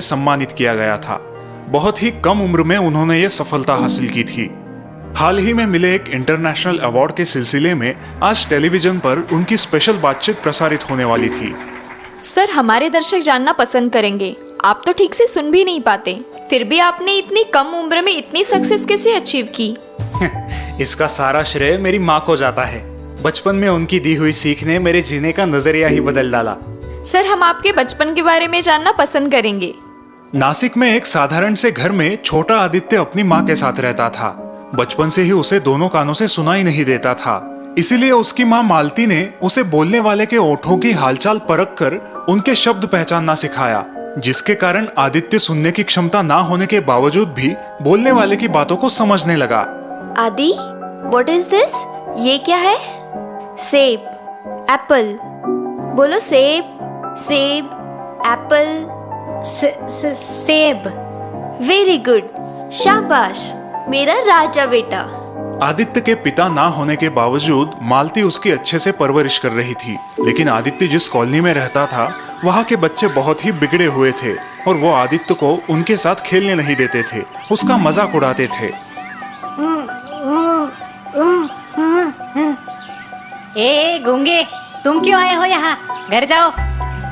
सम्मानित किया गया था। बहुत ही कम उम्र में उन्होंने ये सफलता हासिल की थी। हाल ही में मिले एक इंटरनेशनल अवार्ड के सिलसिले में आज टेलीविजन पर उनकी स्पेशल बातचीत प्रसारित होने वाली थी। सर, हमारे दर्शक जानना पसंद करेंगे, आप तो ठीक से सुन भी नहीं पाते, फिर भी आपने इतनी कम उम्र में इतनी सक्सेस कैसे अचीव की? इसका सारा श्रेय मेरी माँ को जाता है। बचपन में उनकी दी हुई सीख ने मेरे जीने का नजरिया ही बदल डाला। सर, हम आपके बचपन के बारे में जानना पसंद करेंगे। नासिक में एक साधारण से घर में छोटा आदित्य अपनी माँ के साथ रहता था। बचपन से ही उसे दोनों कानों से सुनाई नहीं देता था, इसीलिए उसकी माँ मालती ने उसे बोलने वाले के ओठों की हालचाल परख कर उनके शब्द पहचानना सिखाया, जिसके कारण आदित्य सुनने की क्षमता ना होने के बावजूद भी बोलने वाले की बातों को समझने लगा। आदि, व्हाट इज दिस? ये क्या है? सेब, एप्पल। बोलो सेब, सेब, एप्पल। सेब। वेरी गुड, शाबाश मेरा राजा बेटा। आदित्य के पिता ना होने के बावजूद मालती उसकी अच्छे से परवरिश कर रही थी, लेकिन आदित्य जिस कॉलोनी में रहता था वहाँ के बच्चे बहुत ही बिगड़े हुए थे और वो आदित्य को उनके साथ खेलने नहीं देते थे, उसका मजाक उड़ाते थे। ए गूंगे, तुम क्यों आए हो यहाँ? घर जाओ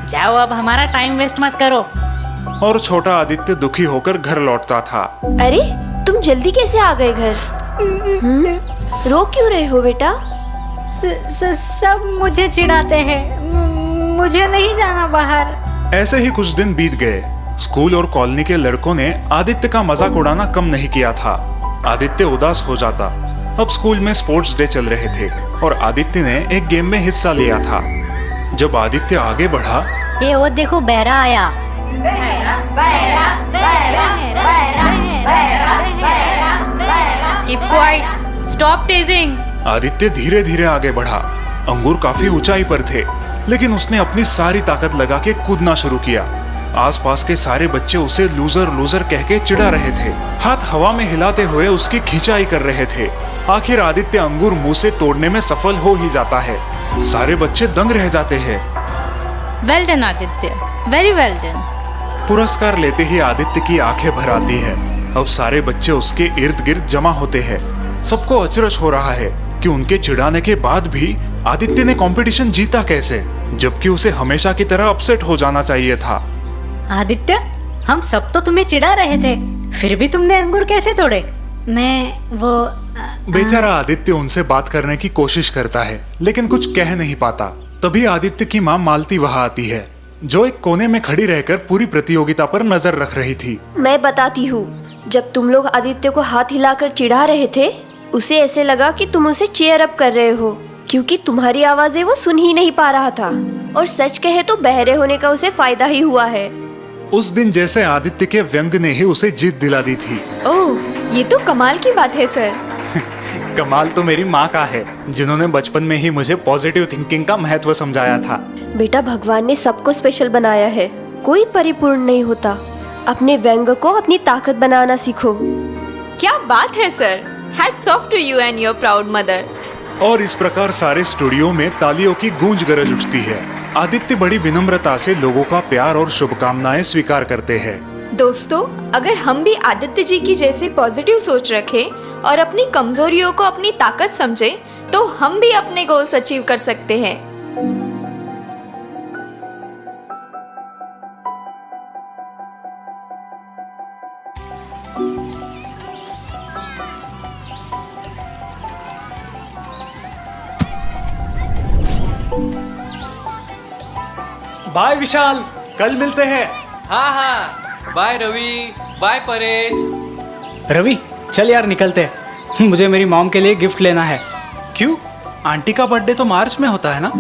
जाओ, अब हमारा टाइम वेस्ट मत करो। और छोटा आदित्य दुखी होकर घर लौटता था। अरे, तुम जल्दी कैसे आ गए घर? रो क्यों रहे हो बेटा? सब मुझे चिढ़ाते हैं, मुझे नहीं जाना बाहर। ऐसे ही कुछ दिन बीत गए। स्कूल और कॉलोनी के लड़कों ने आदित्य का मजाक उड़ाना कम नहीं किया था। आदित्य उदास हो जाता। अब स्कूल में स्पोर्ट्स डे चल रहे थे और आदित्य ने एक गेम में हिस्सा लिया था। जब आदित्य आगे बढ़ा, ये वो देखो, बहरा आया। Keep quiet, stop teasing. Aditya धीरे धीरे आगे बढ़ा। अंगूर काफी ऊंचाई पर थे, लेकिन उसने अपनी सारी ताकत लगा के कूदना शुरू किया। आसपास के सारे बच्चे उसे लूजर लूजर कह के चिढ़ा रहे थे, हाथ हवा में हिलाते हुए उसकी खिंचाई कर रहे थे। आखिर आदित्य अंगूर मुंह से तोड़ने में सफल हो ही जाता है। सारे बच्चे दंग रह जाते हैं। Well done, Aditya, very well done. पुरस्कार लेते ही आदित्य की आंखें भर आती है। अब सारे बच्चे उसके इर्द गिर्द जमा होते हैं। सबको अचरज हो रहा है कि उनके चिढ़ाने के बाद भी आदित्य ने कंपटीशन जीता कैसे, जबकि उसे हमेशा की तरह अपसेट हो जाना चाहिए था। आदित्य, हम सब तो तुम्हें चिढ़ा रहे थे, फिर भी तुमने अंगूर कैसे तोड़े? मैं वो बेचारा आदित्य उनसे बात करने की कोशिश करता है, लेकिन कुछ कह नहीं पाता। तभी आदित्य की माँ मालती वहाँ आती है, जो एक कोने में खड़ी रहकर पूरी प्रतियोगिता पर नजर रख रही थी। मैं बताती हूँ, जब तुम लोग आदित्य को हाथ हिलाकर चिढ़ा रहे थे, उसे ऐसे लगा कि तुम उसे चीयर अप कर रहे हो, क्योंकि तुम्हारी आवाजें वो सुन ही नहीं पा रहा था। और सच कहे तो बहरे होने का उसे फायदा ही हुआ है। उस दिन जैसे आदित्य के व्यंग ने ही उसे जीत दिला दी थी। ओह, ये तो कमाल की बात है सर। कमाल तो मेरी माँ का है, जिन्होंने बचपन में ही मुझे पॉजिटिव थिंकिंग का महत्व समझाया था। बेटा, भगवान ने सबको स्पेशल बनाया है, कोई परिपूर्ण नहीं होता। अपने व्यंग को अपनी ताकत बनाना सीखो। क्या बात है sir, hats off to you and your proud mother. और इस प्रकार सारे स्टूडियो में तालियों की गूंज गरज उठती है। आदित्य बड़ी विनम्रता से लोगों का प्यार और शुभकामनाएं स्वीकार करते हैं। दोस्तों, अगर हम भी आदित्य जी की जैसे पॉजिटिव सोच रखें और अपनी कमजोरियों को अपनी ताकत समझें, तो हम भी अपने गोल्स अचीव कर सकते हैं। बाय विशाल, कल मिलते हैं। हाँ, बाय रवि, बाय परेश। रवि, चल यार निकलते हैं, मुझे मेरी मॉम के लिए गिफ्ट लेना है। क्यों? आंटी का बर्थडे तो मार्च में होता है ना?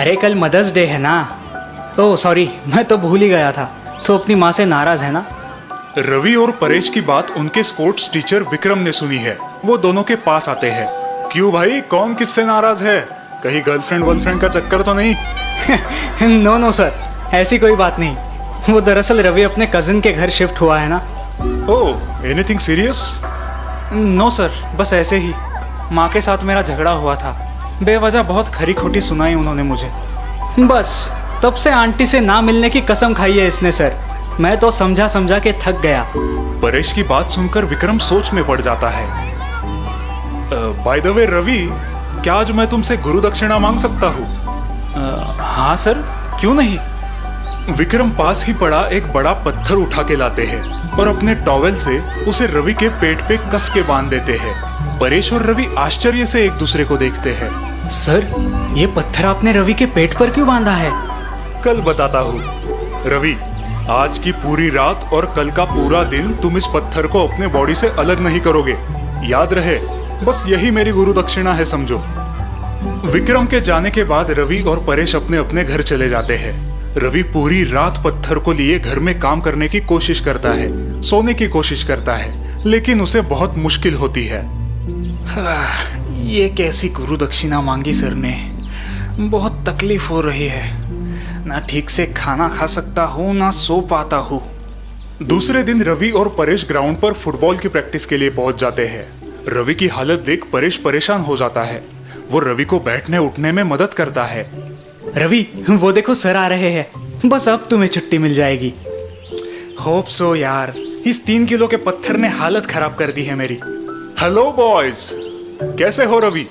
अरे कल मदर्स डे है ना। ओह सॉरी, मैं तो भूल ही गया था। तो अपनी माँ से नाराज है ना? रवि और परेश की बात उनके स्पोर्ट्स टीचर विक्रम ने सुनी है। वो दोनों के पास आते हैं। क्यों भाई, कौन किससे नाराज है? कहीं गर्लफ्रेंड वर्लफ्रेंड का चक्कर तो नहीं? नो सर, ऐसी कोई बात नहीं। वो दरअसल रवि अपने कजिन के घर शिफ्ट हुआ है ना। ओह, एनीथिंग सीरियस? नो सर, बस ऐसे ही। माँ के साथ मेरा झगड़ा हुआ था, बेवजह बहुत खरी खोटी सुनाई उन्होंने मुझे। बस तब से आंटी से ना मिलने की कसम खाई है इसने सर। मैं तो समझा समझा के थक गया। परेश की बात सुनकर विक्रम सोच में पड़ जाता है। बाय द वे रवि, क्या आज मैं तुमसे गुरु दक्षिणा मांग सकता हूँ? हाँ सर, क्यों नहीं। विक्रम पास ही पड़ा एक बड़ा पत्थर उठा के लाते हैं और अपने टॉवेल से उसे रवि के पेट पे कस के बांध देते हैं। परेश और रवि आश्चर्य से एक दूसरे को देखते हैं। सर, ये पत्थर आपने रवि के पेट पर क्यों बांधा है? कल बताता हूँ। रवि, आज की पूरी रात और कल का पूरा दिन तुम इस पत्थर को अपने बॉडी से अलग नहीं करोगे। याद रहे, बस यही मेरी गुरु दक्षिणा है, समझो। विक्रम के जाने के बाद रवि और परेश अपने अपने घर चले जाते हैं। रवि पूरी रात पत्थर को लिए घर में काम करने की कोशिश करता है, सोने की कोशिश करता है, लेकिन उसे बहुत मुश्किल होती है। ये कैसी गुरु दक्षिणा मांगी सर ने। बहुत तकलीफ हो रही है, ना ठीक से खाना खा सकता हूँ ना सो पाता हूँ। दूसरे दिन रवि और परेश ग्राउंड पर फुटबॉल की प्रैक्टिस के लिए पहुंच जाते हैं। रवि की हालत देख परेश परेशान हो जाता है। वो रवि को बैठने उठने में मदद करता है। रवि, वो देखो सर आ रहे हैं। बस अब तुम्हें छुट्टी मिल जाएगी। होप सो यार, इस 3 किलो के पत्थर ने हालत खराब कर दी है मेरी। हेलो बॉयज, कैसे हो रवि?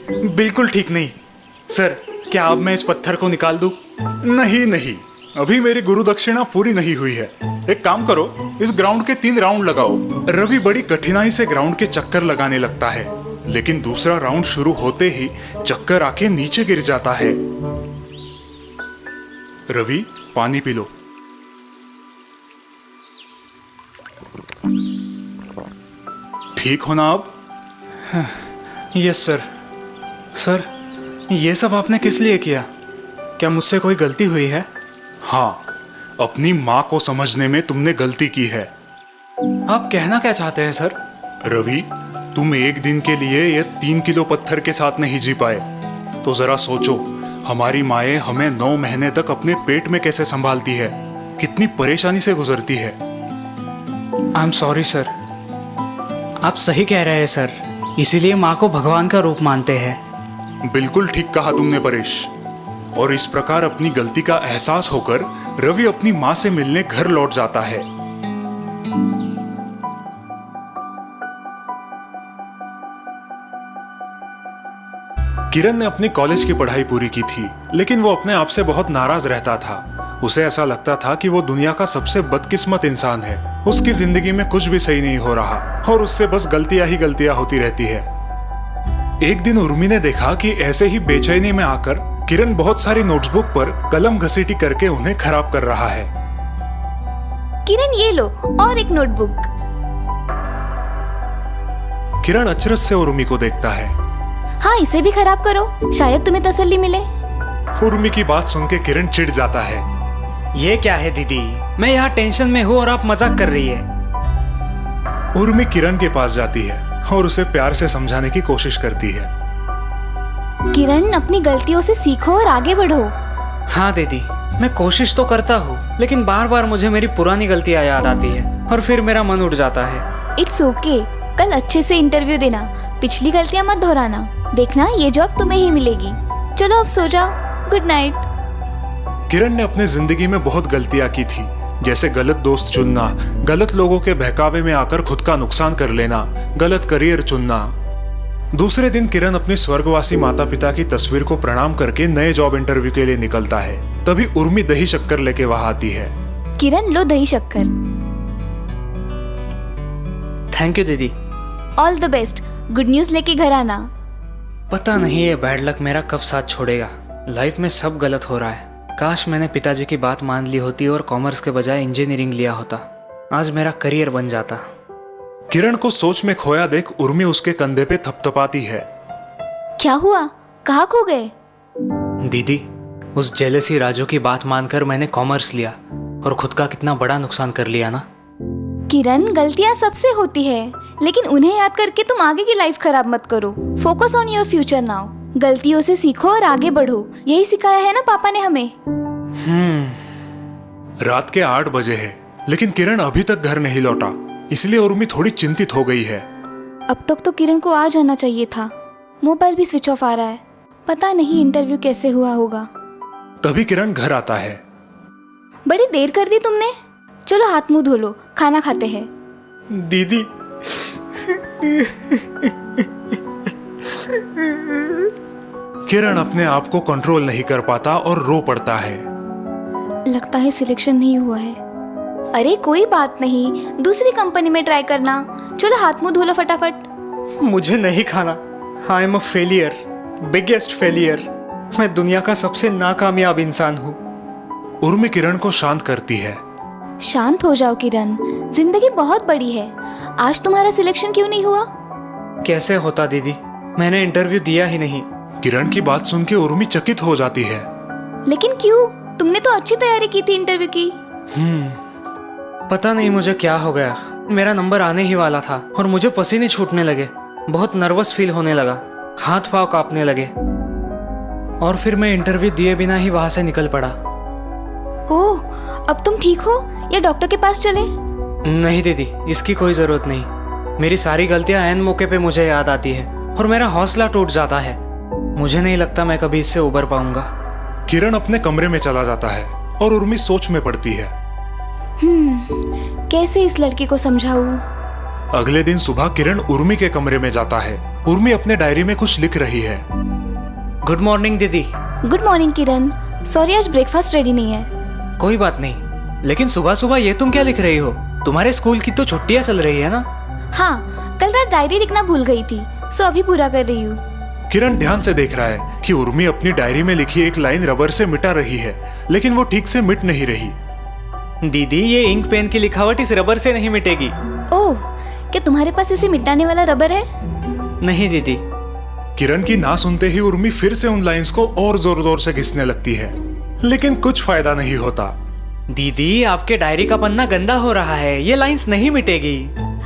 बिल्कुल ठीक नहीं सर। क्या अब मैं इस पत्थर को निकाल दूं? नहीं नहीं, अभी मेरी गुरु दक्षिणा पूरी नहीं हुई है। एक काम करो, इस ग्राउंड के 3 राउंड लगाओ। रवि बड़ी कठिनाई से ग्राउंड के चक्कर लगाने लगता है, लेकिन दूसरा राउंड शुरू होते ही चक्कर आके नीचे गिर जाता है। रवि, पानी पी लो। ठीक हो ना अब? Yes sir. सर, ये सब आपने किस लिए किया? क्या मुझसे कोई गलती हुई है? हाँ, अपनी माँ को समझने में तुमने गलती की है। आप कहना क्या चाहते हैं सर? रवि, तुम एक दिन के लिए ये 3 किलो पत्थर के साथ नहीं जी पाए, तो जरा सोचो, हमारी माएँ हमें 9 महीने तक अपने पेट में कैसे संभालती है, कितनी परेशानी से गुजरती है। I am sorry sir. आप सही कह रहे हैं सर, इसीलिए माँ को भगवान का रूप मानते हैं। बिल्कुल ठीक कहा तुमने परेश। और इस प्रकार अपनी गलती का एहसास होकर रवि अपनी माँ से मिलने घर लौट जाता है। किरण ने अपनी कॉलेज की पढ़ाई पूरी की थी, लेकिन वो अपने आप से बहुत नाराज रहता था। उसे ऐसा लगता था कि वो दुनिया का सबसे बदकिस्मत इंसान है। उसकी जिंदगी में कुछ भी सही नहीं हो रहा और उससे बस गलतियां ही गलतियां होती रहती है। एक दिन उर्मी ने देखा कि ऐसे ही बेचैनी में आकर किरण बहुत सारी नोटबुक पर कलम घसीटी करके उन्हें खराब कर रहा है। किरण, ये लो और एक नोटबुक। किरण अचरज से उर्मी को देखता है। हाँ, इसे भी खराब करो, शायद तुम्हें तसल्ली मिले। उर्मी की बात सुन के किरण चिढ़ जाता है। ये क्या है दीदी, मैं यहाँ टेंशन में हूँ और आप मजाक कर रही है। उर्मी किरण के पास जाती है और उसे प्यार से समझाने की कोशिश करती है। किरण, अपनी गलतियों से सीखो और आगे बढ़ो। हाँ दीदी, मैं कोशिश तो करता हूँ, लेकिन बार बार मुझे मेरी पुरानी गलतियाँ याद आती है और फिर मेरा मन उठ जाता है। इट्स ओके, कल अच्छे से इंटरव्यू देना, पिछली गलतियां मत दोहराना। देखना, ये जॉब तुम्हें ही मिलेगी। चलो अब सो जाओ, गुड नाइट। किरण ने अपनी जिंदगी में बहुत गलतियां की थी, जैसे गलत दोस्त चुनना, गलत लोगों के बहकावे में आकर खुद का नुकसान कर लेना, गलत करियर चुनना। दूसरे दिन किरण अपनी स्वर्गवासी माता पिता की तस्वीर को प्रणाम करके नए जॉब इंटरव्यू के लिए निकलता है। तभी उर्मी दही शक्कर लेके वहां आती है। किरण, लो दही शक्कर। थैंक यू दीदी। All the best, good news लेके घर आना। पता नहीं ये बैड लक मेरा कब साथ छोड़ेगा। लाइफ में सब गलत हो रहा है। काश मैंने पिताजी की बात मान ली होती और कॉमर्स के बजाय इंजीनियरिंग लिया होता, आज मेरा करियर बन जाता। किरण को सोच में खोया देख उर्मी उसके कंधे पे थपथपाती है। क्या हुआ, कहाँ खो गए? दीदी, उस जेलसी राजू की बात मानकर मैंने कॉमर्स लिया और खुद का कितना बड़ा नुकसान कर लिया ना। किरण, गलतियां सबसे होती है, लेकिन उन्हें याद करके तुम आगे की लाइफ खराब मत करो। Focus on your future now. गलतियों से सीखो और आगे बढ़ो, यही सिखाया है ना पापा ने हमें। रात के 8 बजे है, लेकिन किरण अभी तक घर नहीं लौटा, इसलिए उर्मी थोड़ी चिंतित हो गई है। अब तक तो किरण को आ जाना चाहिए था। मोबाइल भी स्विच ऑफ आ रहा है, पता नहीं इंटरव्यू कैसे हुआ होगा। तभी किरण घर आता है। बड़ी देर कर दी तुमने, चलो हाथ मुंह धो लो, खाना खाते हैं। दीदी, किरण अपने आप को कंट्रोल नहीं कर पाता और रो पड़ता है। लगता है सिलेक्शन नहीं हुआ है। अरे कोई बात नहीं, दूसरी कंपनी में ट्राई करना। चलो हाथ मुंह धो लो फटाफट। मुझे नहीं खाना। I am a failure, biggest failure. मैं दुनिया का सबसे नाकामयाब इंसान हूँ। उर्मी किरण को शांत करती है। शांत हो जाओ किरण, जिंदगी बहुत बड़ी है। आज तुम्हारा सिलेक्शन क्यों नहीं हुआ? कैसे होता दीदी, मैंने इंटरव्यू दिया ही नहीं। किरण की बात सुन के उर्मी चकित हो जाती है। लेकिन क्यों? तुमने तो अच्छी तैयारी की थी इंटरव्यू की। पता नहीं मुझे क्या हो गया। मेरा नंबर आने ही वाला था और मुझे पसीने छूटने लगे। बहुत नर्वस फील होने लगा, हाथ पांव कांपने लगे और फिर मैं इंटरव्यू दिए बिना ही वहां से निकल पड़ा। ओह, अब तुम ठीक हो या डॉक्टर के पास चले? नहीं दीदी, इसकी कोई जरूरत नहीं। मेरी सारी गलतियां ऐन मौके पे मुझे याद आती है और मेरा हौसला टूट जाता है। मुझे नहीं लगता मैं कभी इससे उबर पाऊंगा। किरण अपने कमरे में चला जाता है और उर्मी सोच में पड़ती है। कैसे इस लड़की को समझाऊं? अगले दिन सुबह किरण उर्मी के कमरे में जाता है। उर्मी अपने डायरी में कुछ लिख रही है। गुड मॉर्निंग दीदी। गुड मॉर्निंग किरण, सॉरी आज ब्रेकफास्ट रेडी नहीं है। कोई बात नहीं, लेकिन सुबह सुबह ये तुम क्या लिख रही हो? तुम्हारे स्कूल की तो छुट्टियां चल रही है ना? हाँ, कल रात डायरी लिखना भूल गई थी, सो अभी पूरा कर रही हूँ। किरण ध्यान से देख रहा है कि उर्मी अपनी डायरी में लिखी एक लाइन रबर से मिटा रही है, लेकिन वो ठीक से मिट नहीं रही। दीदी, ये इंक पेन की लिखावट इस रबर से नहीं मिटेगी। ओह, क्या तुम्हारे पास इसे मिटाने वाला रबर है? नहीं दीदी। किरण की ना सुनते ही उर्मी फिर से उन लाइंस को और जोर जोर से घिसने लगती है, लेकिन कुछ फायदा नहीं होता। दीदी, आपके डायरी का पन्ना गंदा हो रहा है, ये लाइंस नहीं मिटेगी।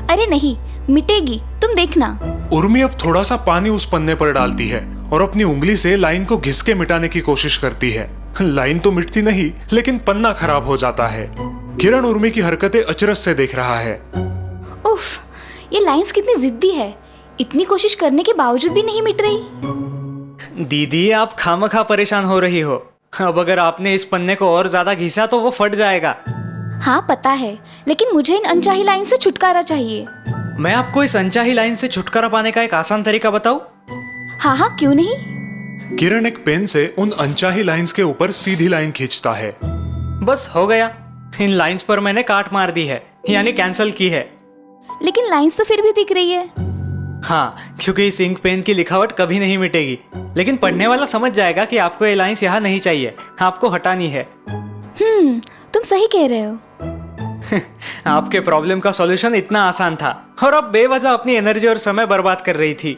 अरे नहीं, मिटेगी, तुम देखना। उर्मी अब थोड़ा सा पानी उस पन्ने पर डालती है और अपनी उंगली से लाइन को घिस के मिटाने की कोशिश करती है। लाइन तो मिटती नहीं, लेकिन पन्ना खराब हो जाता है। किरण उर्मी की हरकतें अचरज से देख रहा है। उफ, ये लाइंस कितनी जिद्दी है, इतनी कोशिश करने के बावजूद भी नहीं मिट रही। दीदी, आप खामखा परेशान हो रही हो। अब अगर आपने इस पन्ने को और ज्यादा घिसा तो वो फट जाएगा। हाँ पता है, लेकिन मुझे इन अनचाही लाइन से छुटकारा चाहिए। मैं आपको इस अनचाही लाइन से छुटकारा पाने का एक आसान तरीका बताऊं? हाँ, क्यों नहीं। किरण एक पेन से उन अनचाही लाइंस के ऊपर सीधी लाइन खींचता है। बस हो गया। इन लाइंस पर मैंने काट मार दी है, यानी कैंसिल की है। लेकिन लाइंस तो फिर भी दिख रही है। हाँ, क्योंकि इस इंक पेन की लिखावट कभी नहीं मिटेगी, लेकिन पढ़ने वाला समझ जाएगा कि आपको ये लाइंस यहाँ नहीं चाहिए, आपको हटानी है। तुम सही कह रहे हो। आपके प्रॉब्लम का सॉल्यूशन इतना आसान था और अब बेवजह अपनी एनर्जी और समय बर्बाद कर रही थी।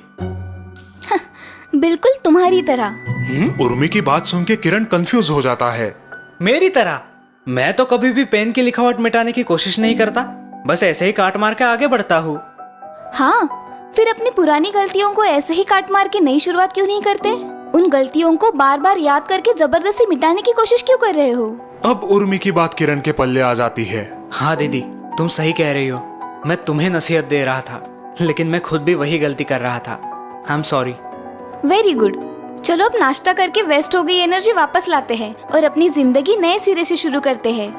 बिल्कुल तुम्हारी तरह। उर्मी की बात सुन के किरण कंफ्यूज हो जाता है। मेरी तरह? मैं तो कभी भी पेन की लिखावट मिटाने की कोशिश नहीं करता, बस ऐसे ही काट मार के आगे बढ़ता हूँ। हाँ, फिर अपनी पुरानी गलतियों को ऐसे ही काट मार के नई शुरुआत क्यों नहीं करते? उन गलतियों को बार बार याद करके जबरदस्ती मिटाने की कोशिश क्यों कर रहे हो? अब उर्मी की बात किरण के पल्ले आ जाती है। हाँ दीदी, तुम सही कह रही हो। मैं तुम्हें नसीहत दे रहा था, लेकिन मैं खुद भी वही गलती कर रहा था। I am sorry. Very good. चलो अब नाश्ता करके वेस्ट हो गई एनर्जी वापस लाते हैं और अपनी जिंदगी नए सिरे से शुरू करते हैं।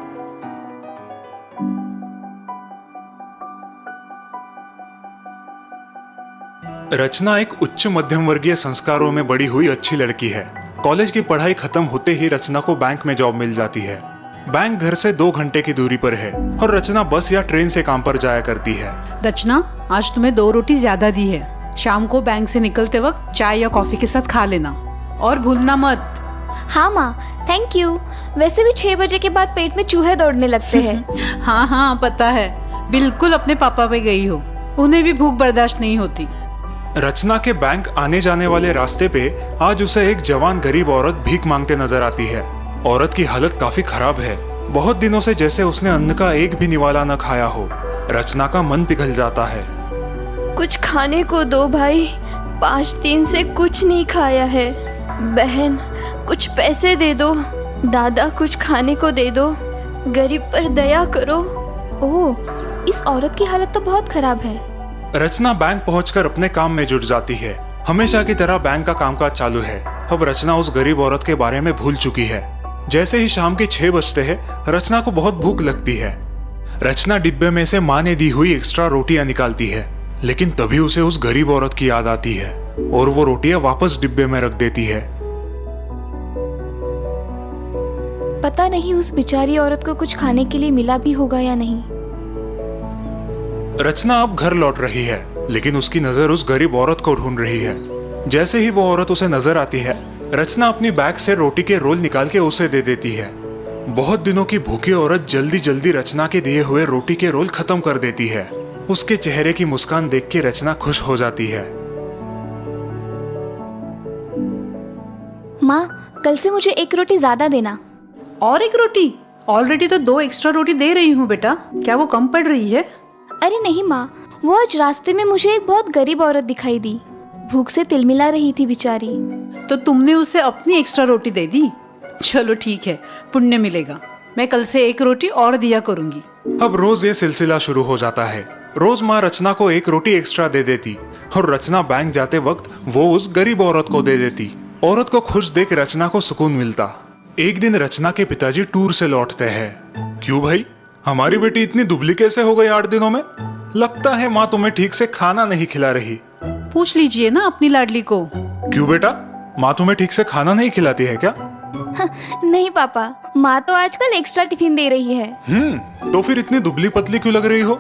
रचना एक उच्च मध्यम वर्गीय संस्कारों में बड़ी हुई अच्छी लड़की है। कॉलेज की पढ़ाई खत्म होते ही रचना को बैंक में जॉब मिल जाती है। बैंक घर से 2 घंटे की दूरी पर है और रचना बस या ट्रेन से काम पर जाया करती है। रचना, आज तुम्हें 2 रोटी ज्यादा दी है। शाम को बैंक से निकलते वक्त चाय या कॉफी के साथ खा लेना और भूलना मत। हाँ माँ, थैंक यू। वैसे भी 6 बजे के बाद पेट में चूहे दौड़ने लगते हैं। हाँ, पता है। बिल्कुल अपने पापा पे गई हो, उन्हें भी भूख बर्दाश्त नहीं होती। रचना के बैंक आने जाने वाले रास्ते पे आज उसे एक जवान गरीब औरत भीख मांगते नजर आती है। औरत की हालत काफी खराब है। बहुत दिनों से जैसे उसने अन्न का एक भी निवाला न खाया हो। रचना का मन पिघल जाता है। कुछ खाने को दो भाई, 5 दिन से कुछ नहीं खाया है। बहन, कुछ पैसे दे दो। दादा, कुछ खाने को दे दो। गरीब पर दया करो। ओह, इस औरत की हालत तो बहुत खराब है। रचना बैंक पहुंचकर अपने काम में जुट जाती है। हमेशा की तरह बैंक का कामकाज चालू है। अब रचना उस गरीब औरत के बारे में भूल चुकी है। जैसे ही शाम के 6 बजते हैं, रचना को बहुत भूख लगती है। रचना डिब्बे में से माँ ने दी हुई एक्स्ट्रा रोटियां निकालती है, लेकिन तभी उसे उस गरीब औरत की याद आती है और वो रोटियां वापस डिब्बे में रख देती है। पता नहीं उस बेचारी औरत को कुछ खाने के लिए मिला भी होगा या नहीं। रचना अब घर लौट रही है, लेकिन उसकी नजर उस गरीब औरत को ढूंढ रही है। जैसे ही वो औरत उसे नजर आती है, रचना अपनी बैग से रोटी के रोल निकाल के उसे दे देती है। बहुत दिनों की भूखी औरत जल्दी जल्दी रचना के दिए हुए रोटी के रोल खत्म कर देती है। उसके चेहरे की मुस्कान देख के रचना खुश हो जाती है। माँ, कल से मुझे एक रोटी ज्यादा देना। और एक रोटी? ऑलरेडी तो 2 एक्स्ट्रा रोटी दे रही हूँ बेटा, क्या वो कम पड़ रही है? अरे नहीं माँ, वो आज रास्ते में मुझे एक बहुत गरीब औरत दिखाई दी। भूख से तिलमिला रही थी बेचारी। तो तुमने उसे अपनी एक्स्ट्रा रोटी दे दी? चलो ठीक है, पुण्य मिलेगा। मैं कल से एक रोटी और दिया करूंगी। अब रोज ये सिलसिला शुरू हो जाता है। रोज माँ रचना को एक रोटी एक्स्ट्रा दे देती और रचना बैंक जाते वक्त वो उस गरीब औरत को दे देती। औरत को खुश देख रचना को सुकून मिलता। एक दिन रचना के पिताजी टूर से लौटते हैं। क्यों भाई, हमारी बेटी इतनी दुबली कैसे हो गई 8 दिनों में? लगता है माँ तुम्हें ठीक से खाना नहीं खिला रही। पूछ लीजिए ना अपनी लाडली को। क्यों बेटा, माँ तुम्हें ठीक से खाना नहीं खिलाती है क्या? नहीं पापा, माँ तो आजकल एक्स्ट्रा टिफिन दे रही है। तो फिर इतनी दुबली पतली क्यों लग रही हो?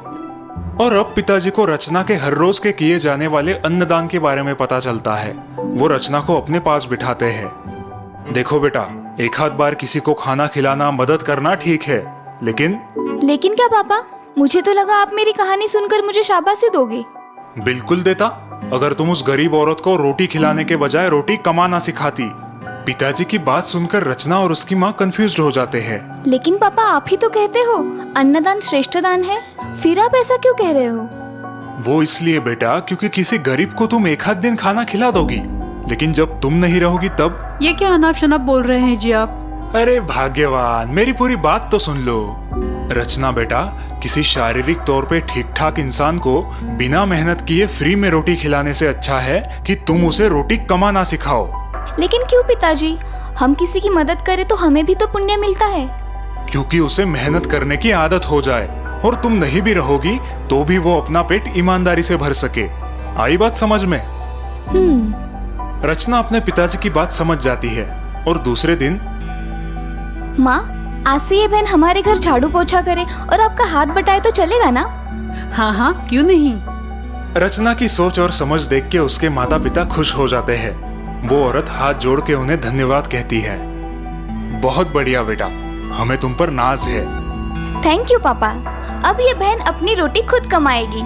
और अब पिताजी को रचना के हर रोज के किए जाने वाले अन्नदान के बारे में पता चलता है। वो रचना को अपने पास बिठाते हैं। देखो बेटा, एक आध बार किसी को खाना खिलाना, मदद करना ठीक है, लेकिन क्या पापा? मुझे तो लगा आप मेरी कहानी सुनकर मुझे शाबाशी दोगे। बिल्कुल देता, अगर तुम उस गरीब औरत को रोटी खिलाने के बजाय रोटी कमाना सिखाती। पिताजी की बात सुनकर रचना और उसकी माँ कंफ्यूज्ड हो जाते हैं। लेकिन पापा, आप ही तो कहते हो अन्नदान श्रेष्ठ दान है, फिर आप ऐसा क्यों कह रहे हो? वो इसलिए बेटा, क्योंकि किसी गरीब को तुम एक आध दिन खाना खिला दोगी, लेकिन जब तुम नहीं रहोगी तब। ये क्या अनाप शनाप बोल रहे हैं जी आप? अरे भाग्यवान, मेरी पूरी बात तो सुन लो। रचना बेटा, किसी शारीरिक तौर पे ठीक ठाक इंसान को बिना मेहनत किए फ्री में रोटी खिलाने से अच्छा है कि तुम उसे रोटी कमाना सिखाओ। लेकिन क्यों पिताजी? हम किसी की मदद करें तो हमें भी तो पुण्य मिलता है। क्योंकि उसे मेहनत करने की आदत हो जाए और तुम नहीं भी रहोगी तो भी वो अपना पेट ईमानदारी से भर सके। आई बात समझ में? रचना अपने पिताजी की बात समझ जाती है और दूसरे दिन। माँ, आज से ये बहन हमारे घर झाड़ू पोछा करे और आपका हाथ बटाए तो चलेगा ना? हाँ हाँ, क्यों नहीं। रचना की सोच और समझ देख के उसके माता पिता खुश हो जाते हैं। वो औरत हाथ जोड़ के उन्हें धन्यवाद कहती है। बहुत बढ़िया बेटा, हमें तुम पर नाज है। थैंक यू पापा। अब ये बहन अपनी रोटी खुद कमाएगी।